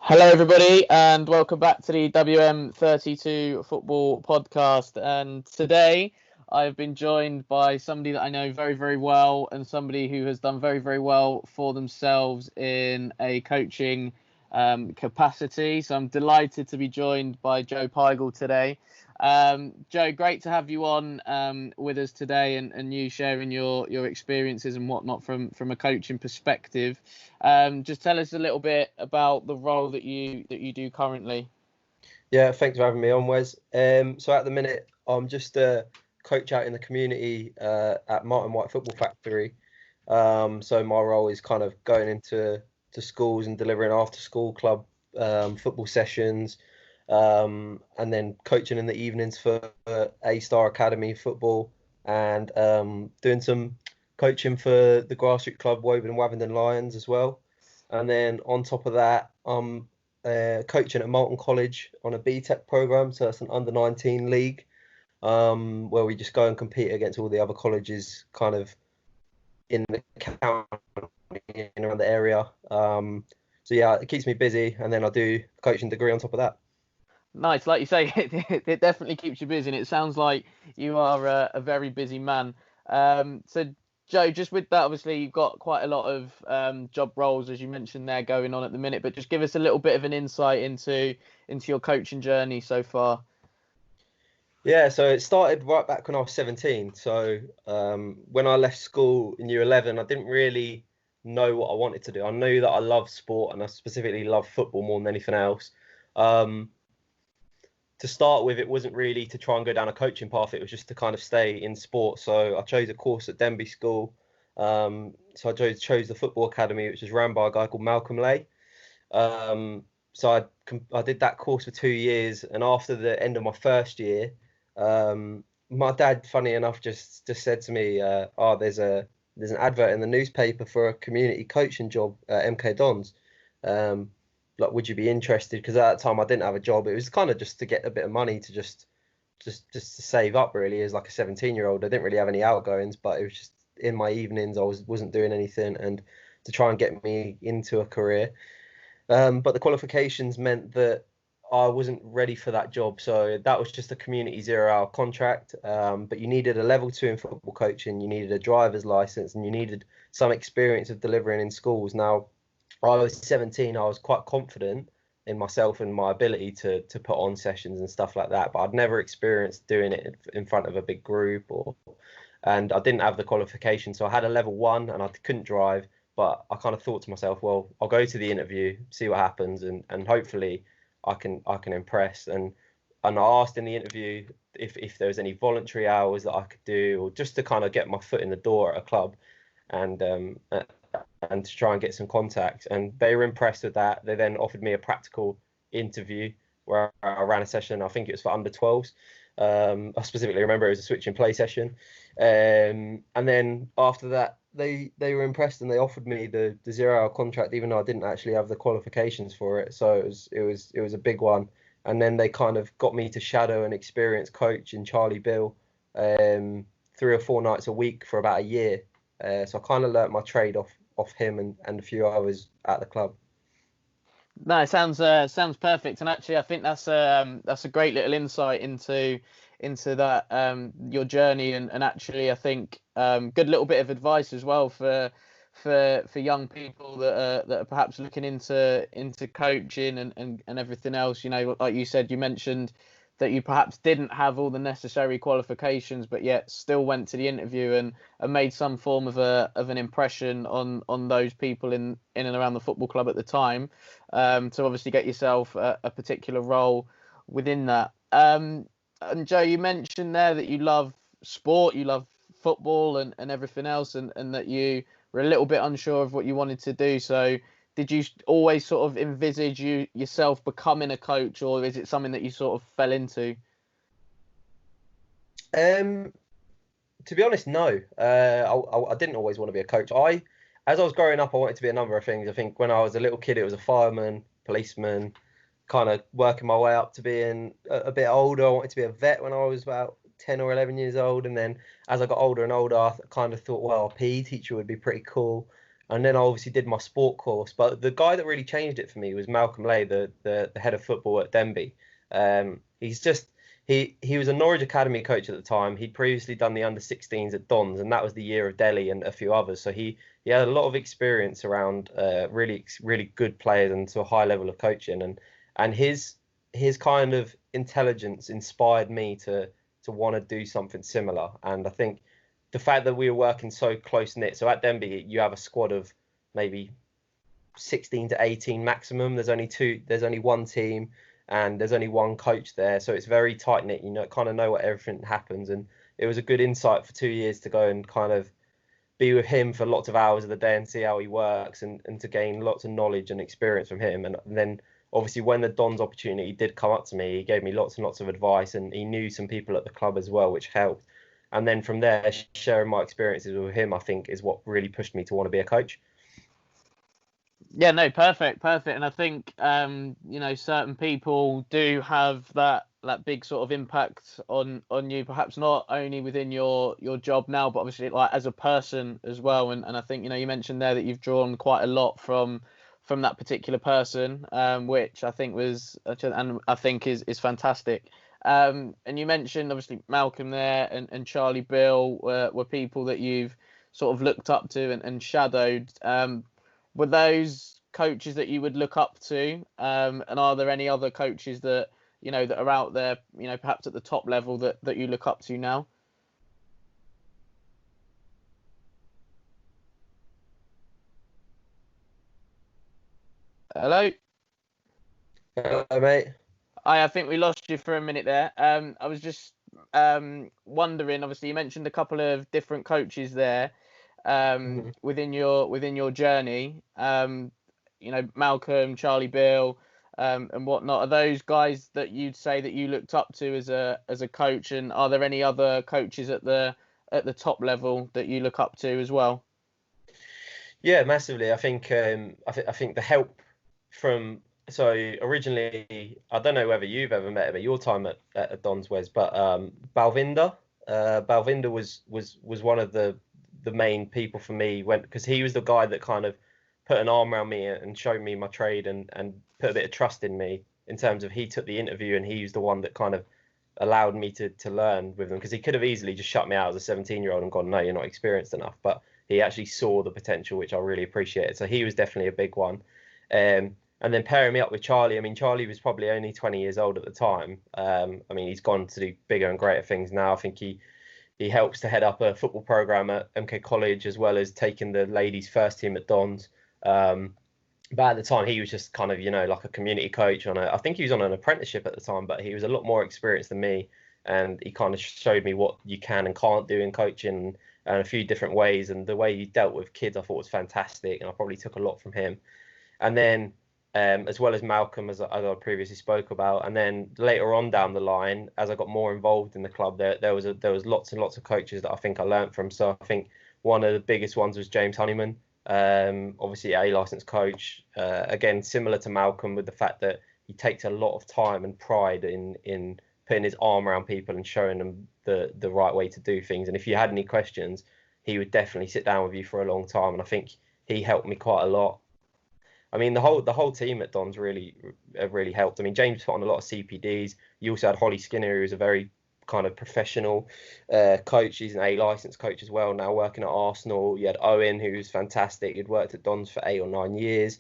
Hello, everybody, and welcome back to the WM32 Football podcast. And today I've been joined by somebody that I know very, very well and somebody who has done very, very well for themselves in a coaching capacity. So I'm delighted to be joined by Joe Pygall today. Joe, great to have you on with us today and you sharing your experiences and whatnot from a coaching perspective. Just tell us a little bit about the role that you do currently. Yeah, thanks for having me on, Wes. So at the minute, I'm just a coach out in the community at Martin White Football Factory. So my role is kind of going into schools and delivering after-school club football sessions, and then coaching in the evenings for A-Star Academy football, and doing some coaching for the grassroots club Woburn and Wavendon Lions as well. And then on top of that, I'm coaching at Malton College on a BTEC program, so it's an under-19 league, where we just go and compete against all the other colleges kind of in the county and around the area. So yeah, it keeps me busy, and then I do a coaching degree on top of that. Nice, like you say, it definitely keeps you busy, and it sounds like you are a very busy man. So Joe, just with that, obviously you've got quite a lot of job roles, as you mentioned there, going on at the minute. But just give us a little bit of an insight into your coaching journey so far. Yeah, so it started right back when I was 17. So when I left school in year 11, I didn't really know what I wanted to do. I knew that I loved sport, and I specifically loved football more than anything else. To start with, it wasn't really to try and go down a coaching path. It was just to kind of stay in sport. So I chose a course at Denby School. So I chose the football academy, which was run by a guy called Malcolm Lay. So I did that course for 2 years, and after the end of my first year, my dad, funny enough, just said to me, "Oh, there's an advert in the newspaper for a community coaching job at MK Dons. Like, would you be interested?" Because at that time I didn't have a job. It was kind of just to get a bit of money to just to save up, really, as like a 17-year-old. I didn't really have any outgoings, but it was just in my evenings I wasn't doing anything, and to try and get me into a career. But the qualifications meant that I wasn't ready for that job. So that was just a community 0-hour contract. But you needed a level 2 in football coaching, you needed a driver's license, and you needed some experience of delivering in schools. Now, I was 17, I was quite confident in myself and my ability to put on sessions and stuff like that, but I'd never experienced doing it in front of a big group, and I didn't have the qualification. So I had a level 1 and I couldn't drive, but I kind of thought to myself, well, I'll go to the interview, see what happens, and hopefully I can impress. And I asked in the interview if there was any voluntary hours that I could do, or just to kind of get my foot in the door at a club, and to try and get some contact. And they were impressed with that. They then offered me a practical interview where I ran a session. I think it was for under 12s. I specifically remember it was a switch and play session. And then after that, they were impressed, and they offered me the 0-hour contract, even though I didn't actually have the qualifications for it. So it was a big one. And then they kind of got me to shadow an experienced coach in Charlie Bill, 3 or 4 nights a week for about a year. So I kind of learnt my trade off him and a few others at the club. No, it sounds perfect, and actually, I think that's a great little insight into that your journey, and actually, I think good little bit of advice as well for young people that are perhaps looking into coaching and everything else. You know, like you said, you mentioned that you perhaps didn't have all the necessary qualifications, but yet still went to the interview and made some form of an impression on those people in and around the football club at the time, to obviously get yourself a particular role within that. And Joe, you mentioned there that you love sport, you love football and everything else, and that you were a little bit unsure of what you wanted to do. So did you always sort of envisage yourself becoming a coach, or is it something that you sort of fell into? To be honest, no. I didn't always want to be a coach. As I was growing up, I wanted to be a number of things. I think when I was a little kid, it was a fireman, policeman, kind of working my way up to being a bit older. I wanted to be a vet when I was about 10 or 11 years old. And then as I got older and older, I kind of thought, well, a PE teacher would be pretty cool. And then I obviously did my sport course. But the guy that really changed it for me was Malcolm Lay, the head of football at Denby. He's just he was a Norwich Academy coach at the time. He'd previously done the under-16s at Dons, and that was the year of Delhi and a few others. So he had a lot of experience around really good players and to a high level of coaching. And his kind of intelligence inspired me to want to do something similar. And I think the fact that we were working so close knit. So at Denby, you have a squad of maybe 16 to 18 maximum. There's only one team, and there's only one coach there. So it's very tight knit. Kind of know what everything happens. And it was a good insight for 2 years to go and kind of be with him for lots of hours of the day and see how he works and to gain lots of knowledge and experience from him. And then obviously when the Dons opportunity did come up to me, he gave me lots and lots of advice, and he knew some people at the club as well, which helped. And then from there, sharing my experiences with him, I think, is what really pushed me to want to be a coach. Yeah, no, perfect. And I think certain people do have that big sort of impact on you, perhaps not only within your job now, but obviously like as a person as well. And I think you mentioned there that you've drawn quite a lot from that particular person, which I think is fantastic. And you mentioned obviously Malcolm there and Charlie Bill were people that you've sort of looked up to and shadowed. Were those coaches that you would look up to? And are there any other coaches that that are out there, perhaps at the top level that you look up to now? Hello? Hello, mate. I think we lost you for a minute there. I was just wondering, obviously you mentioned a couple of different coaches there within your journey. Malcolm, Charlie Bill, and whatnot. Are those guys that you'd say that you looked up to as a coach? And are there any other coaches at the top level that you look up to as well? Yeah, massively. I think the help from originally, I don't know whether you've ever met him at your time at Don's Wes, but Balvinder was one of the main people for me because he was the guy that kind of put an arm around me and showed me my trade and put a bit of trust in me in terms of he took the interview and he was the one that kind of allowed me to learn with them, because he could have easily just shut me out as a 17-year-old and gone, no, you're not experienced enough. But he actually saw the potential, which I really appreciated. So he was definitely a big one. And then pairing me up with Charlie, I mean, Charlie was probably only 20 years old at the time. I mean, he's gone to do bigger and greater things now. I think he helps to head up a football program at MK College, as well as taking the ladies' first team at Dons. But at the time, he was just kind of, like a community coach I think he was on an apprenticeship at the time, but he was a lot more experienced than me. And he kind of showed me what you can and can't do in coaching and a few different ways. And the way he dealt with kids, I thought was fantastic. And I probably took a lot from him. And then, as well as Malcolm, as I previously spoke about. And then later on down the line, as I got more involved in the club, there was lots and lots of coaches that I think I learned from. So I think one of the biggest ones was James Honeyman. Obviously a licensed coach, again, similar to Malcolm, with the fact that he takes a lot of time and pride in putting his arm around people and showing them the right way to do things. And if you had any questions, he would definitely sit down with you for a long time. And I think he helped me quite a lot. I mean, the whole team at Don's really helped. I mean, James put on a lot of CPDs. You also had Holly Skinner, who was a very kind of professional coach. He's an A licensed coach as well, now working at Arsenal. You had Owen, who's fantastic. He'd worked at Don's for 8 or 9 years.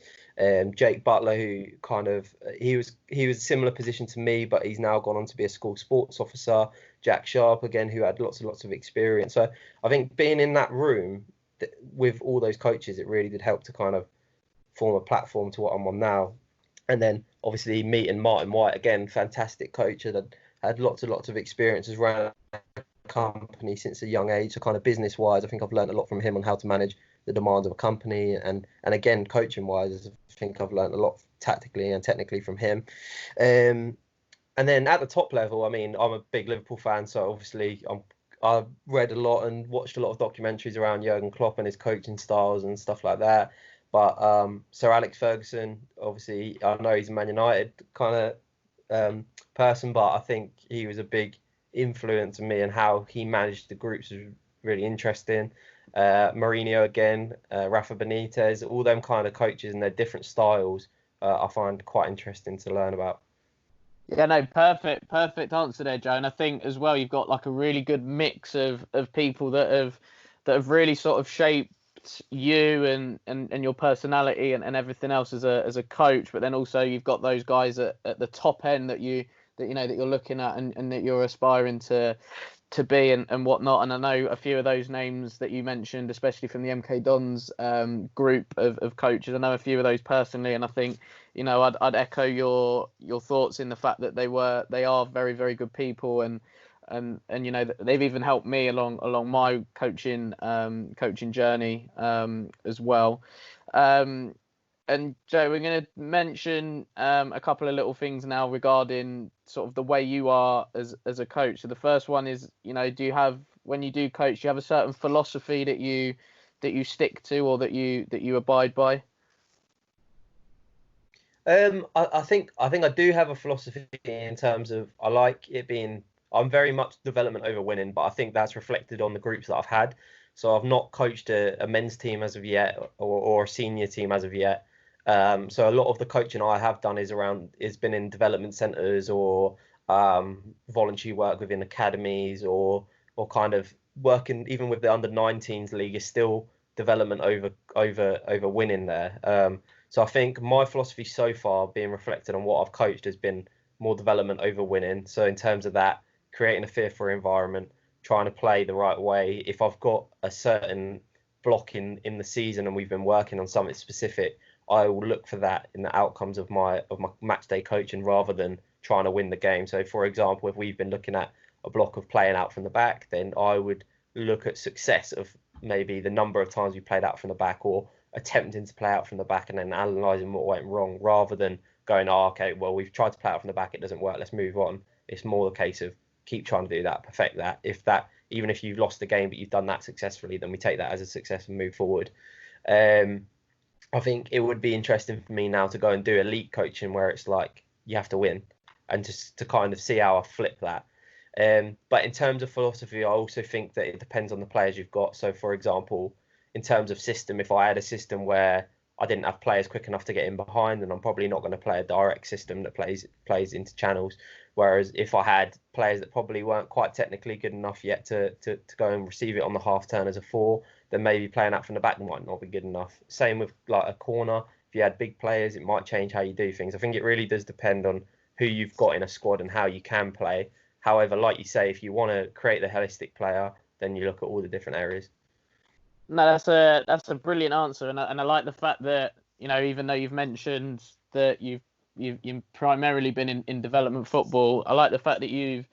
Jake Butler, who kind of he was a similar position to me, but he's now gone on to be a school sports officer. Jack Sharp, again, who had lots and lots of experience. So I think being in that room with all those coaches, it really did help to kind of form a platform to what I'm on now. And then obviously meeting Martin White, again, fantastic coach, had lots and lots of experiences around the company since a young age. So kind of business wise, I think I've learned a lot from him on how to manage the demands of a company, and again, coaching wise, I think I've learned a lot tactically and technically from him. And then at the top level, I mean, I'm a big Liverpool fan, so obviously I've read a lot and watched a lot of documentaries around Jurgen Klopp and his coaching styles and stuff like that. But Sir Alex Ferguson, obviously, I know he's a Man United kind of person, but I think he was a big influence on me, and how he managed the groups was really interesting. Mourinho again, Rafa Benitez, all them kind of coaches and their different styles. I find quite interesting to learn about. Yeah, no, perfect answer there, Joe. And I think as well, you've got like a really good mix of people that have really sort of shaped you and your personality and everything else as a coach. But then also you've got those guys at the top end that you're looking at and that you're aspiring to be and whatnot. And I know a few of those names that you mentioned, especially from the MK Dons group of coaches. I know a few of those personally, and I think I'd echo your thoughts in the fact that they are very, very good people, and they've even helped me along my coaching journey as well. And Joe, we're going to mention a couple of little things now regarding sort of the way you are as a coach. So the first one is, when you do coach, you have a certain philosophy that you stick to or that you abide by? I think I do have a philosophy in terms of I like it being. I'm very much development over winning, but I think that's reflected on the groups that I've had. So I've not coached a men's team as of yet, or a senior team as of yet. So a lot of the coaching I have done is been in development centres or voluntary work within academies or kind of working even with the under-19s league is still development over winning there. So I think my philosophy so far, being reflected on what I've coached, has been more development over winning. So in terms of that, creating a fearful environment, trying to play the right way. If I've got a certain block in the season and we've been working on something specific, I will look for that in the outcomes of my match day coaching rather than trying to win the game. So for example, if we've been looking at a block of playing out from the back, then I would look at success of maybe the number of times we played out from the back or attempting to play out from the back and then analysing what went wrong rather than going, okay, well, we've tried to play out from the back, it doesn't work, let's move on. It's more the case of keep trying to do that, perfect that. Even if you've lost the game but you've done that successfully, then we take that as a success and move forward. I think it would be interesting for me now to go and do elite coaching where it's like you have to win and just to kind of see how I flip that. But in terms of philosophy, I also think that it depends on the players you've got. So, for example, in terms of system, if I had a system where I didn't have players quick enough to get in behind, then I'm probably not going to play a direct system that plays into channels. Whereas if I had players that probably weren't quite technically good enough yet to go and receive it on the half turn as a 4, then maybe playing out from the back might not be good enough. Same with like a corner. If you had big players, it might change how you do things. I think it really does depend on who you've got in a squad and how you can play. However, like you say, if you want to create the holistic player, then you look at all the different areas. No, that's a brilliant answer, and I like the fact that even though you've mentioned that you've primarily been in development football, I like the fact that you've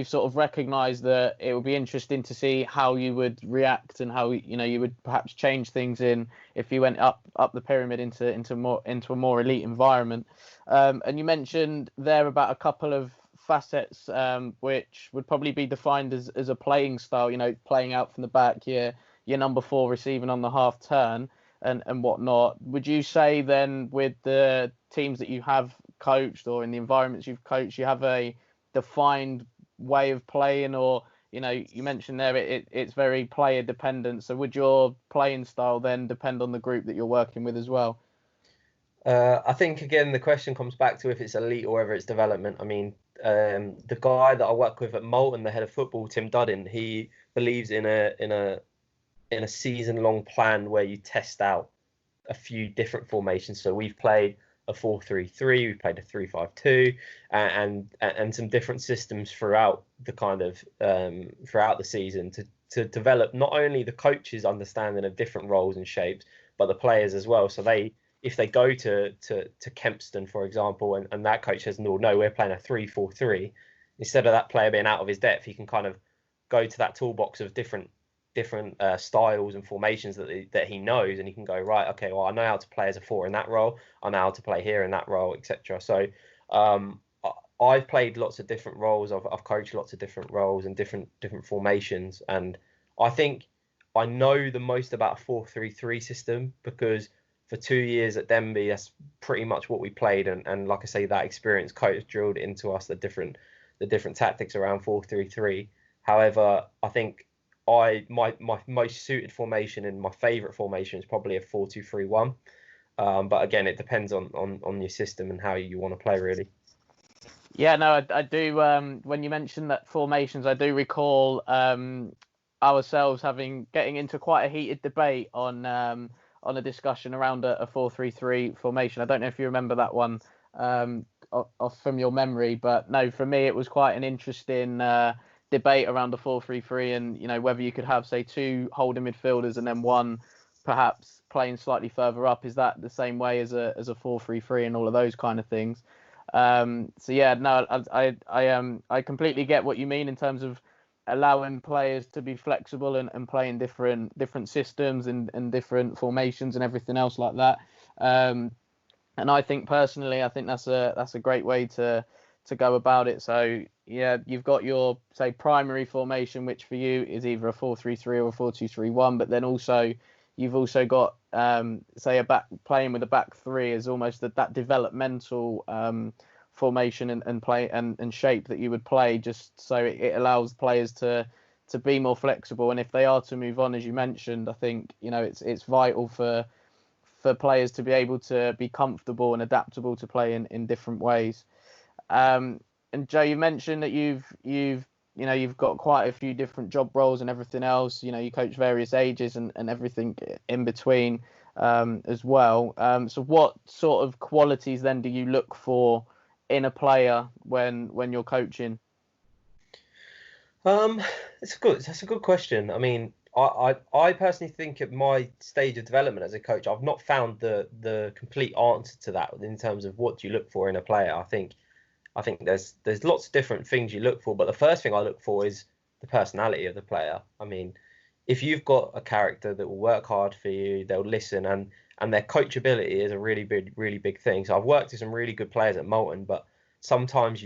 sort of recognised that it would be interesting to see how you would react and how you would perhaps change things if you went up the pyramid into a more elite environment. And you mentioned there about a couple of facets which would probably be defined as a playing style. Playing out from the back, your number 4 receiving on the half turn and whatnot. Would you say then with the teams that you have coached or in the environments you've coached, you have a defined way of playing, or you mentioned there it's very player dependent, so would your playing style then depend on the group that you're working with as well? I think again the question comes back to if it's elite or whether it's development. I mean, the guy that I work with at Molten, the head of football, Tim Duddin, he believes in a season-long plan where you test out a few different formations. So we've played a 4-3-3, we've played a 3-5-2, and some different systems throughout the kind of throughout the season to develop not only the coaches' understanding of different roles and shapes, but the players as well. So if they go to Kempston, for example, and that coach says, no, we're playing a 3-4-3, instead of that player being out of his depth, he can kind of go to that toolbox of different styles and formations that he knows, and he can go, right, okay, well, I know how to play as a 4 in that role, I know how to play here in that role, etc. So I've played lots of different roles, I've coached lots of different roles and different formations, and I think I know the most about a 4-3-3 system because for 2 years at Denby, that's pretty much what we played, and like I say, that experience coach drilled into us the different tactics around 4-3-3. However, I think my most suited formation and my favourite formation is probably a 4-2-3-1. But again, it depends on your system and how you want to play, really. Yeah, no, I do. When you mentioned that formations, I do recall ourselves getting into quite a heated debate on a discussion around a 4-3-3 formation. I don't know if you remember that one off from your memory, but no, for me it was quite an interesting debate around the 4-3-3, and whether you could have, say, two holding midfielders and then one perhaps playing slightly further up. Is that the same way as a 4-3-3 and all of those kind of things? So yeah, no, I completely get what you mean in terms of allowing players to be flexible and playing different systems and different formations and everything else like that. And I think personally, I think that's a great way to go about it. So yeah, you've got your, say, primary formation, which for you is either a 4-3-3 or a 4-2-3-1, but then you've also got say a back playing with a back three is almost that developmental formation and play and shape that you would play, just so it allows players to be more flexible. And if they are to move on, as you mentioned, I think it's vital for players to be able to be comfortable and adaptable to play in different ways. And Joe, you mentioned that you've got quite a few different job roles and everything else. You coach various ages and everything in between as well. So what sort of qualities then do you look for in a player when you're coaching? That's a good question. I mean, I personally think at my stage of development as a coach, I've not found the complete answer to that in terms of what do you look for in a player. I think there's lots of different things you look for, but the first thing I look for is the personality of the player. I mean, if you've got a character that will work hard for you, they'll listen, and their coachability is a really big thing. So I've worked with some really good players at Molten, but sometimes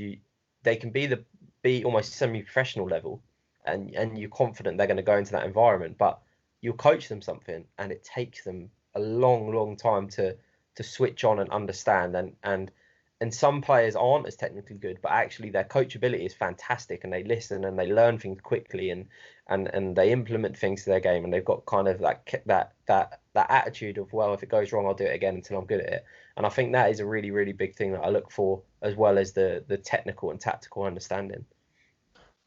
they can be almost semi-professional level, and you're confident they're going to go into that environment, but you'll coach them something and it takes them a long time to switch on and understand, and some players aren't as technically good, but actually their coachability is fantastic, and they listen and they learn things quickly, and they implement things to their game, and they've got kind of that attitude of, well, if it goes wrong, I'll do it again until I'm good at it. And I think that is a really big thing that I look for, as well as the technical and tactical understanding.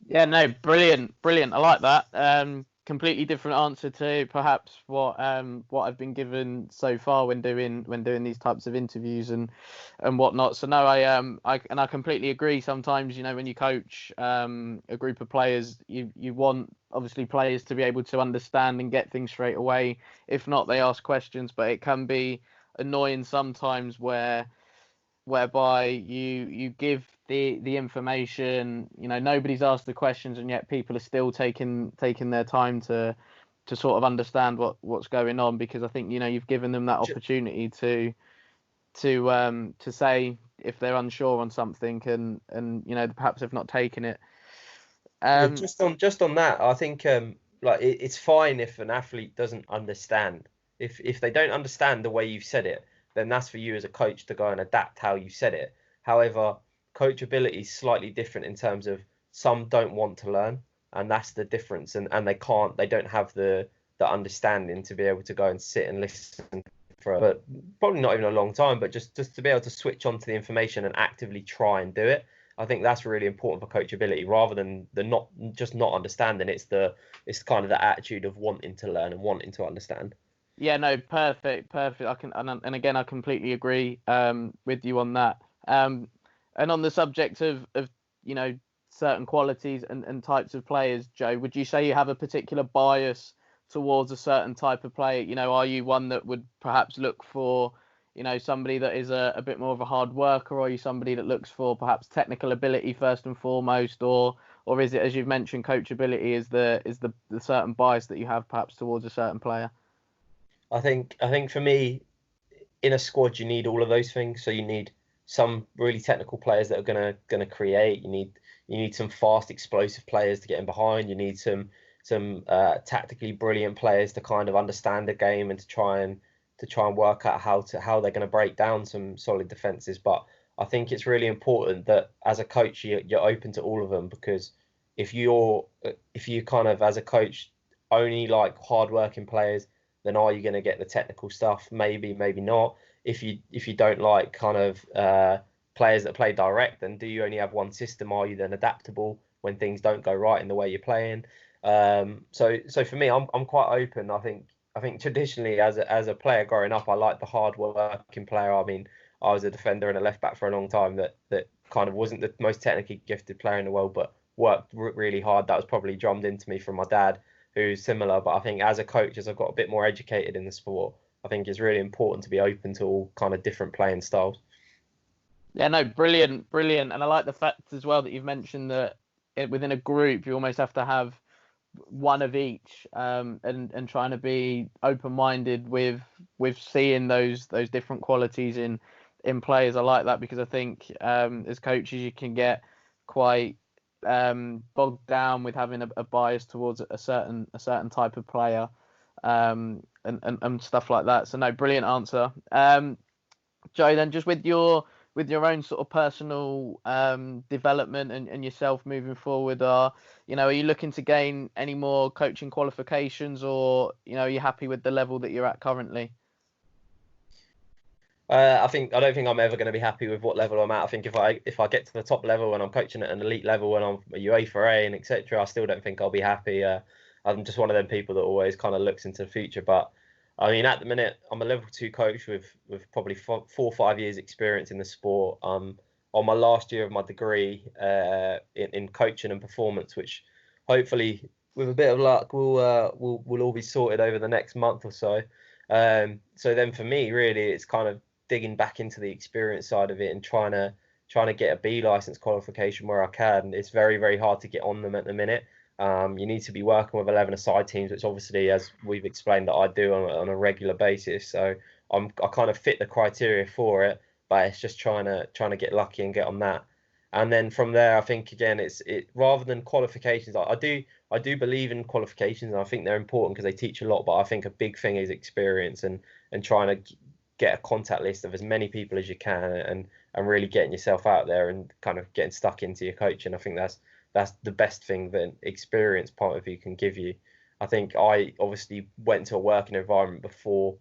Yeah, no, brilliant. I like that. Completely different answer to perhaps what I've been given so far when doing these types of interviews and whatnot. So no, I completely agree. Sometimes when you coach a group of players, you want obviously players to be able to understand and get things straight away. If not, they ask questions, but it can be annoying sometimes whereby you give the information, nobody's asked the questions, and yet people are still taking their time to sort of understand what's going on, because I think you've given them that opportunity to say if they're unsure on something, and perhaps they've not taken it. Just on that, I think it's fine if an athlete doesn't understand. If they don't understand the way you've said it, then that's for you as a coach to go and adapt how you said it. However, coachability is slightly different in terms of some don't want to learn, and that's the difference. And they don't have the understanding to be able to go and sit and listen but probably not even a long time, but just to be able to switch on to the information and actively try and do it. I think that's really important for coachability, rather than the not understanding. It's kind of the attitude of wanting to learn and wanting to understand. Yeah, no, perfect. I can, and again, I completely agree with you on that. And on the subject of certain qualities and types of players, Joe, would you say you have a particular bias towards a certain type of player? Are you one that would perhaps look for somebody that is a bit more of a hard worker, or are you somebody that looks for perhaps technical ability first and foremost, or is it, as you've mentioned, coachability is the certain bias that you have perhaps towards a certain player? I think for me, in a squad, you need all of those things. So you need some really technical players that are gonna create. You need some fast, explosive players to get in behind. You need some tactically brilliant players to kind of understand the game and to try and work out how they're going to break down some solid defenses. But I think it's really important that as a coach you're open to all of them, because if you kind of as a coach only like hardworking players, then are you going to get the technical stuff? Maybe, maybe not. If you don't like kind of players that play direct, then do you only have one system? Are you then adaptable when things don't go right in the way you're playing? So for me, I'm quite open. I think traditionally as a player growing up, I liked the hard working player. I mean, I was a defender and a left back for a long time that kind of wasn't the most technically gifted player in the world, but worked really hard. That was probably drummed into me from my dad, who's similar. But I think as a coach, as I've got a bit more educated in the sport, I think it's really important to be open to all kind of different playing styles. Yeah, no, brilliant, brilliant. And I like the fact as well that you've mentioned that within a group, you almost have to have one of each, and trying to be open-minded with seeing those different qualities in players. I like that, because I think as coaches you can get quite bogged down with having a bias towards a certain type of player, and stuff like that. So no, brilliant answer. Joe, then just with your own sort of personal development and yourself moving forward, are you looking to gain any more coaching qualifications, or are you happy with the level that you're at currently? I don't think I'm ever going to be happy with what level I'm at. I think if I get to the top level and I'm coaching at an elite level and I'm a UEFA and etc., I still don't think I'll be happy. I'm just one of them people that always kind of looks into the future. But I mean, at the minute, I'm a level 2 coach with probably 4 or 5 years experience in the sport. On my last year of my degree in coaching and performance, which hopefully with a bit of luck will all be sorted over the next month or so. So then for me, really, it's kind of digging back into the experience side of it and trying to get a B license qualification where I can. It's very, very hard to get on them at the minute. You need to be working with 11-a-side teams, which obviously, as we've explained, that I do on a regular basis. So I kind of fit the criteria for it, but it's just trying to get lucky and get on that. And then from there, I think again, it's rather than qualifications. I do believe in qualifications, and I think they're important because they teach a lot. But I think a big thing is experience and trying to get a contact list of as many people as you can, and really getting yourself out there and kind of getting stuck into your coaching. I think that's the best thing that experience point of view can give you. I think I obviously went to a working environment before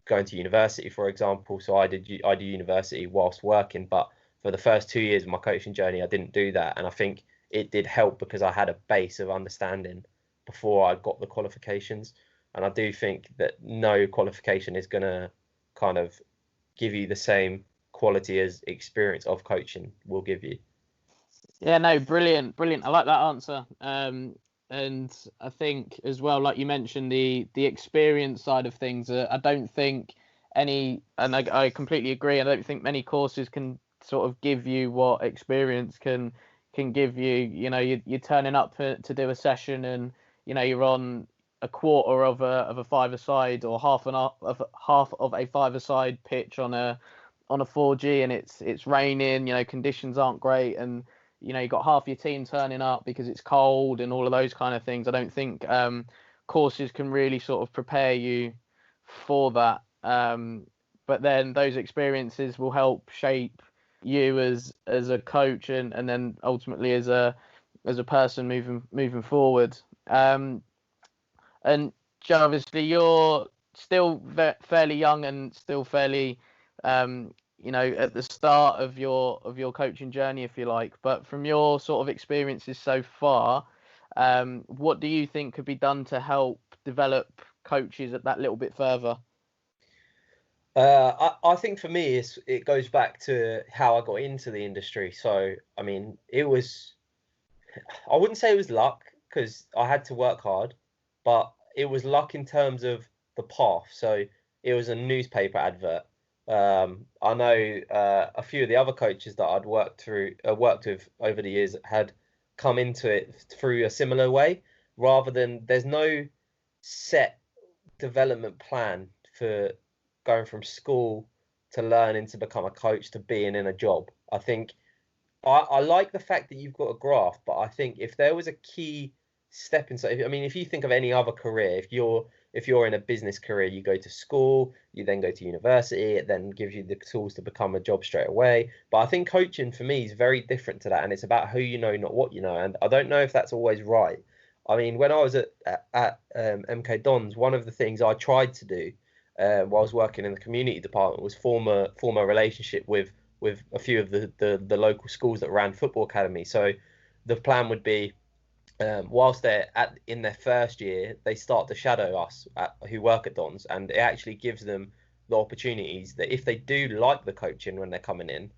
going to university, for example. So I did university whilst working, but for the first 2 years of my coaching journey, I didn't do that, and I think it did help because I had a base of understanding before I got the qualifications. And I do think that no qualification is going to kind of give you the same quality as experience of coaching will give you. Yeah, no, brilliant, brilliant. I like that answer. And I think as well, like you mentioned, the experience side of things. I don't think and I completely agree. I don't think many courses can sort of give you what experience can give you. You're turning up to do a session, and you're on a quarter of a five-a-side, or half of a five-a-side pitch on a 4G, and it's raining. Conditions aren't great, and you've got half your team turning up because it's cold and all of those kind of things. I don't think courses can really sort of prepare you for that. But then those experiences will help shape you as a coach, and then ultimately as a person moving forward. And Joe, obviously you're still fairly young and still fairly at the start of your coaching journey, if you like. But from your sort of experiences so far, what do you think could be done to help develop coaches at that little bit further? I think for me, it goes back to how I got into the industry. So, I mean, I wouldn't say it was luck because I had to work hard, but it was luck in terms of the path. So it was a newspaper advert. I know a few of the other coaches that I'd worked with over the years had come into it through a similar way, rather than there's no set development plan for going from school to learning to become a coach to being in a job. I think I like the fact that you've got a graph, but I think if there was a key step inside, I mean, if you think of any other career, if you're in a business career, you go to school, you then go to university, it then gives you the tools to become a job straight away. But I think coaching for me is very different to that, and it's about who you know, not what you know. And I don't know if that's always right. I mean, when I was at MK Dons, one of the things I tried to do while I was working in the community department was form a relationship with a few of the local schools that ran football academies. So the plan would be, whilst they're in their first year, they start to shadow us who work at Dons, and it actually gives them the opportunities that if they do like the coaching when they're coming in,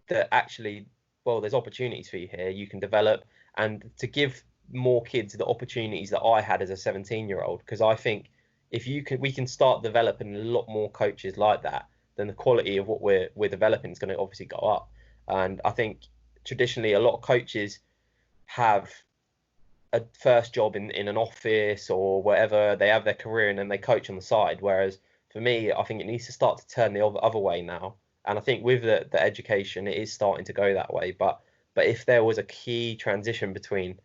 that actually, well, there's opportunities for you here. You can develop, and to give more kids the opportunities that I had as a 17-year-old, because I think if we can start developing a lot more coaches like that, then the quality of what we're developing is going to obviously go up. And I think traditionally a lot of coaches have a first job in an office or wherever they have their career, and then they coach on the side. Whereas for me, I think it needs to start to turn the other way now. And I think with the education, it is starting to go that way. But if there was a key transition between,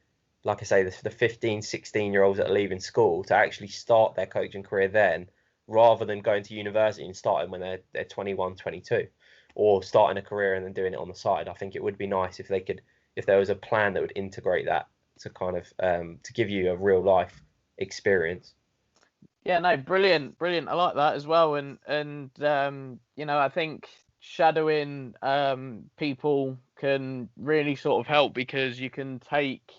like I say, the 15, 16-year-olds that are leaving school to actually start their coaching career then, rather than going to university and starting when they're 21, 22, or starting a career and then doing it on the side, I think it would be nice if there was a plan that would integrate that to kind of to give you a real life experience. Yeah, no, brilliant. I like that as well. And I think shadowing people can really sort of help, because you can take,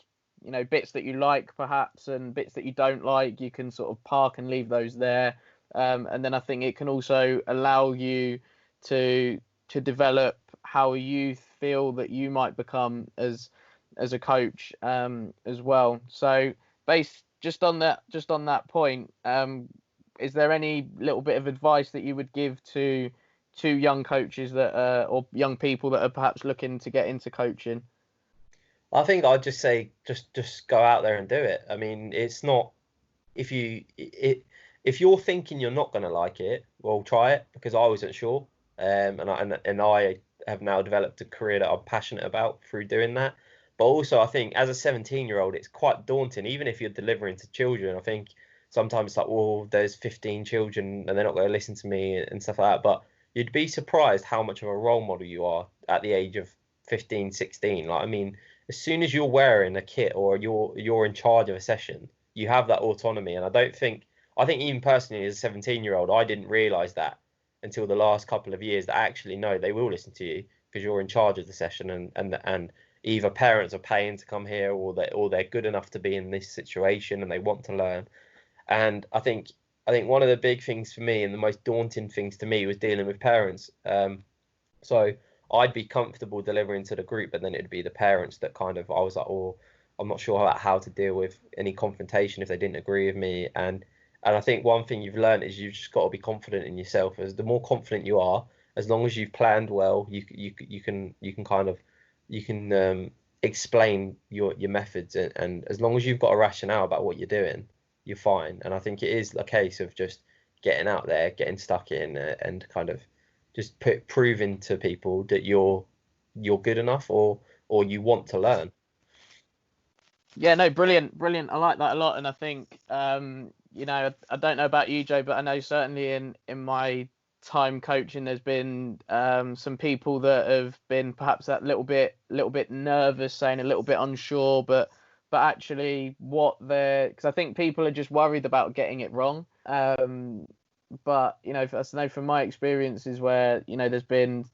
bits that you like perhaps and bits that you don't like. You can sort of park and leave those there. And then I think it can also allow you to develop how you feel that you might become as a coach as well. So just on that point, is there any little bit of advice that you would give to young coaches or young people that are perhaps looking to get into coaching? I think I'd just say just go out there and do it. I mean, it's not if you're thinking you're not going to like it, well, try it, because I wasn't sure, and I have now developed a career that I'm passionate about through doing that. But also, I think as a 17-year-old, it's quite daunting, even if you're delivering to children. I think sometimes it's like, well, there's 15 children and they're not going to listen to me and stuff like that. But you'd be surprised how much of a role model you are at the age of 15, 16. Like, I mean, as soon as you're wearing a kit or you're in charge of a session, you have that autonomy. And I think even personally as a 17-year-old, I didn't realize that until the last couple of years, that actually, no, they will listen to you because you're in charge of the session, and either parents are paying to come here, or they're good enough to be in this situation and they want to learn. And I think one of the big things for me and the most daunting things to me was dealing with parents. So I'd be comfortable delivering to the group, but then it'd be the parents that kind of, I was like, oh, I'm not sure about how to deal with any confrontation if they didn't agree with me. And I think one thing you've learned is you've just got to be confident in yourself. As the more confident you are, as long as you've planned well, you can explain your methods, and as long as you've got a rationale about what you're doing, you're fine. And I think it is a case of just getting out there, getting stuck in, and kind of just proving to people that you're good enough, or you want to learn. Yeah, no, brilliant. I like that a lot. And I think I don't know about you, Joe, but I know certainly in my time coaching, there's been some people that have been perhaps that little bit nervous, saying a little bit unsure, but actually because I think people are just worried about getting it wrong. But I know from my experiences where there's been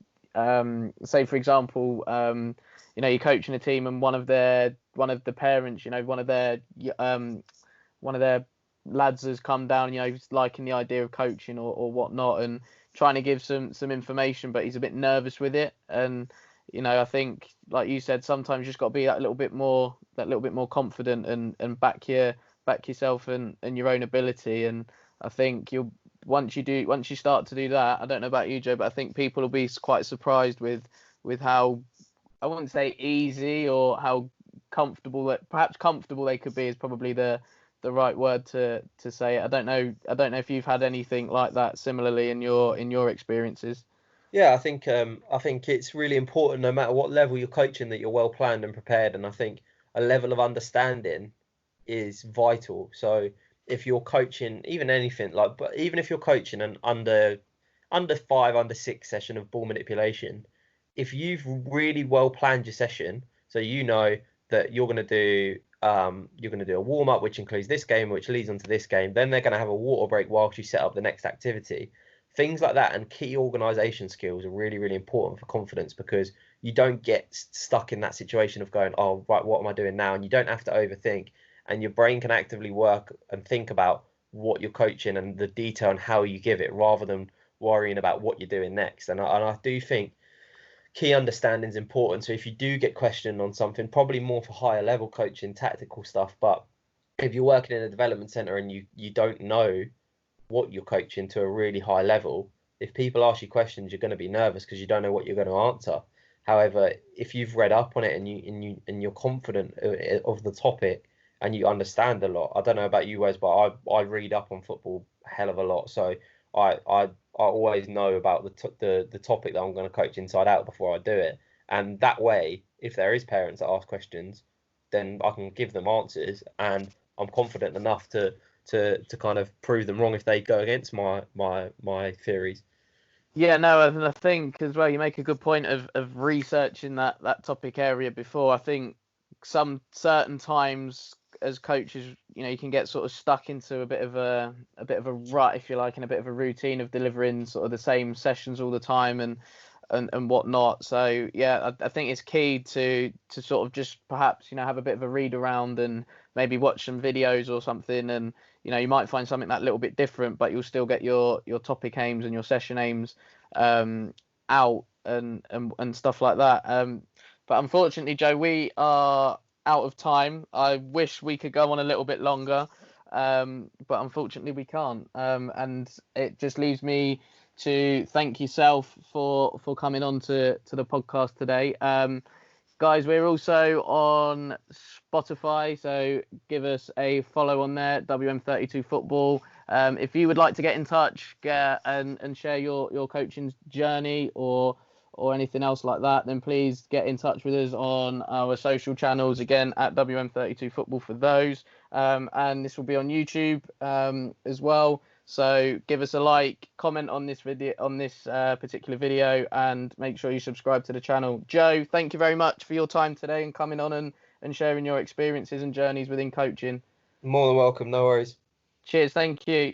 say for example you're coaching a team, and one of the parents, one of their lads has come down, liking the idea of coaching or whatnot, and trying to give some information, but he's a bit nervous with it. And I think, like you said, sometimes you just got to be that little bit more confident and back yourself and your own ability. And I think once you start to do that, I don't know about you, Joe, but I think people will be quite surprised with how, I wouldn't say easy, or how comfortable they could be is probably the right word to say it. I don't know if you've had anything like that similarly in your experiences. Yeah, I think it's really important, no matter what level you're coaching, that you're well planned and prepared. And I think a level of understanding is vital. So if you're coaching even anything, but even if you're coaching an under 5, under 6 session of ball manipulation, if you've really well planned your session, so you know that you're going to do you're going to do a warm up, which includes this game, which leads on to this game. Then they're going to have a water break whilst you set up the next activity. Things like that and key organisation skills are really, really important for confidence, because you don't get stuck in that situation of going, oh, right, what am I doing now? And you don't have to overthink, and your brain can actively work and think about what you're coaching and the detail and how you give it, rather than worrying about what you're doing next. And I do think key understanding is important. So if you do get questioned on something, probably more for higher level coaching, tactical stuff, but if you're working in a development center and you don't know what you're coaching to a really high level, if people ask you questions, you're going to be nervous because you don't know what you're going to answer. However, if you've read up on it and you're confident of the topic and you understand a lot, I don't know about you, Wes, but I read up on football a hell of a lot, so I always know about the topic that I'm going to coach inside out before I do it. And that way, if there is parents that ask questions, then I can give them answers, and I'm confident enough to kind of prove them wrong if they go against my theories. Yeah, no, and I think as well, you make a good point of researching that topic area before. I think some certain times as coaches, you can get sort of stuck into a bit of a rut, if you like, and a bit of a routine of delivering sort of the same sessions all the time and whatnot. So yeah, I think it's key to sort of just perhaps have a bit of a read around and maybe watch some videos or something, and you might find something that little bit different, but you'll still get your topic aims and your session aims out and stuff like that. But unfortunately, Joe, we are out of time. I wish we could go on a little bit longer, but unfortunately we can't. And it just leaves me to thank yourself for coming on to the podcast today. Guys, we're also on Spotify, so give us a follow on there, WM32Football. If you would like to get in touch and share your coaching journey or anything else like that, then please get in touch with us on our social channels, again at WM32Football for those. And this will be on YouTube as well. So give us a like, comment on this video, on this particular video, and make sure you subscribe to the channel. Joe, thank you very much for your time today and coming on and sharing your experiences and journeys within coaching. More than welcome, no worries. Cheers, thank you.